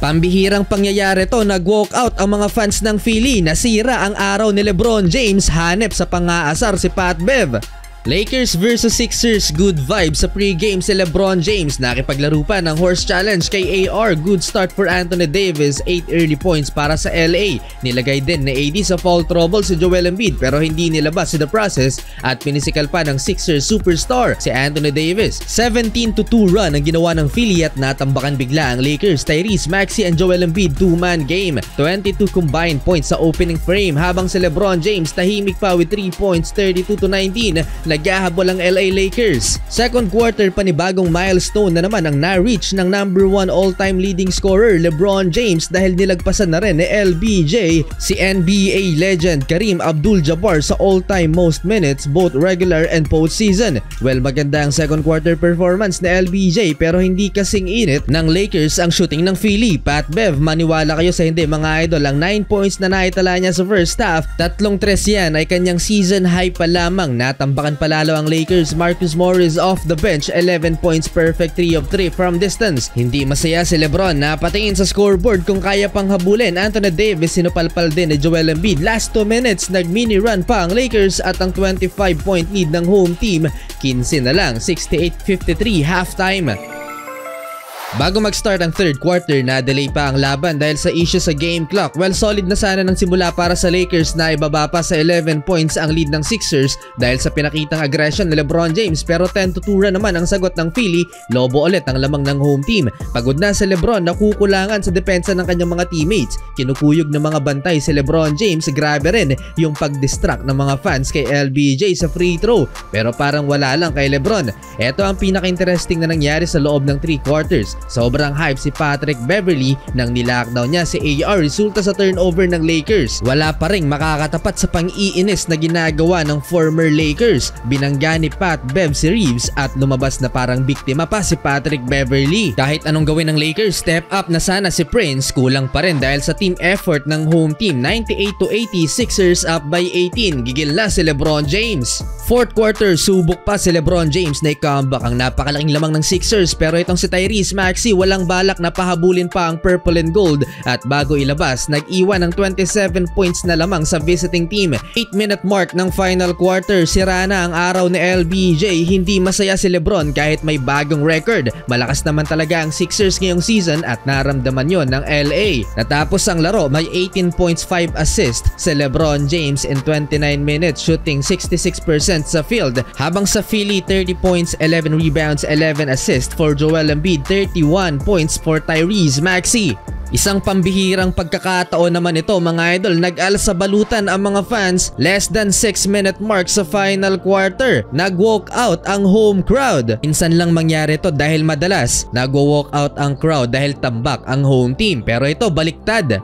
Pambihirang pangyayari to, nag-walkout ang mga fans ng Philly, nasira ang araw ni LeBron James, hanep sa pang-aasar si Pat Bev. Lakers vs Sixers, good vibes sa pre-game si LeBron James, nakipaglaro pa ng horse challenge kay AR, good start for Anthony Davis, 8 early points para sa LA. Nilagay din ni AD sa foul trouble si Joel Embiid pero hindi nilabas in the process at pinisikal pa ng Sixers superstar si Anthony Davis. 17-2 run ang ginawa ng Philly at natambakan bigla ang Lakers. Tyrese Maxey and Joel Embiid 2-man game, 22 combined points sa opening frame habang si LeBron James tahimik pa with 3 points, 32-19. Naghahabol ang LA Lakers. Second quarter, panibagong milestone na naman ang na-reach ng number 1 all-time leading scorer LeBron James dahil nilagpasan na rin ni LBJ si NBA legend Kareem Abdul-Jabbar sa all-time most minutes both regular and postseason. Well, maganda ang second quarter performance ni LBJ pero hindi kasing init ng Lakers ang shooting ng Philly. Pat Bev, maniwala kayo sa hindi mga idol, ang 9 points na naitala niya sa first half, 3 tres yan ay kanyang season high pa lamang. Natambakan palalo ang Lakers. Marcus Morris off the bench, 11 points, perfect 3 of 3 from distance. Hindi masaya si LeBron, napatingin sa scoreboard kung kaya pang habulin. Anthony Davis sinupalpal din ni Joel Embiid. Last 2 minutes, nag-mini run pa ang Lakers at ang 25-point lead ng home team 15 na lang, 68-53 halftime. Bago mag-start ang third quarter, na-delay pa ang laban dahil sa issue sa game clock. Well, solid na sana ng simula para sa Lakers na ibaba pa sa 11 points ang lead ng Sixers dahil sa pinakitang aggression ni LeBron James, pero 10-2 naman ang sagot ng Philly. Lobo ulit ang lamang ng home team. Pagod na si LeBron, nakukulangan sa depensa ng kanyang mga teammates. Kinukuyog ng mga bantay si LeBron James. Grabe rin yung pag-distract ng mga fans kay LBJ sa free throw, pero parang wala lang kay LeBron. Ito ang pinaka-interesting na nangyari sa loob ng 3 quarters. Sobrang hype si Patrick Beverley nang nilockdown niya si AR, resulta sa turnover ng Lakers. Wala pa ring makakatapat sa pang-iinis na ginagawa ng former Lakers. Binangga ni Pat Bev si Reeves at lumabas na parang biktima pa si Patrick Beverley. Kahit anong gawin ng Lakers, step up na sana si Prince, kulang pa rin dahil sa team effort ng home team. 98-80, Sixers up by 18. Gigil na si LeBron James. Fourth quarter, subok pa si LeBron James na i-comeback ang napakalaking lamang ng Sixers, pero itong si Tyrese Maxey walang balak na pahabulin pa ang purple and gold at bago ilabas, nag-iwan ng 27 points na lamang sa visiting team. 8-minute mark ng final quarter, sira na ang araw ni LBJ. Hindi masaya si LeBron kahit may bagong record. Malakas naman talaga ang Sixers ngayong season at naramdaman yon ng LA. Natapos ang laro, may 18 points, 5 assists si LeBron James in 29 minutes, shooting 66% sa field, habang sa Philly 30 points, 11 rebounds, 11 assists for Joel Embiid, 31 points for Tyrese Maxey. Isang pambihirang pagkakataon naman ito mga idol, nag-al sa balutan ang mga fans. Less than 6-minute mark sa final quarter, nag-walk out ang home crowd. Minsan lang mangyari to dahil madalas nag-walk out ang crowd dahil tambak ang home team, pero ito baliktad.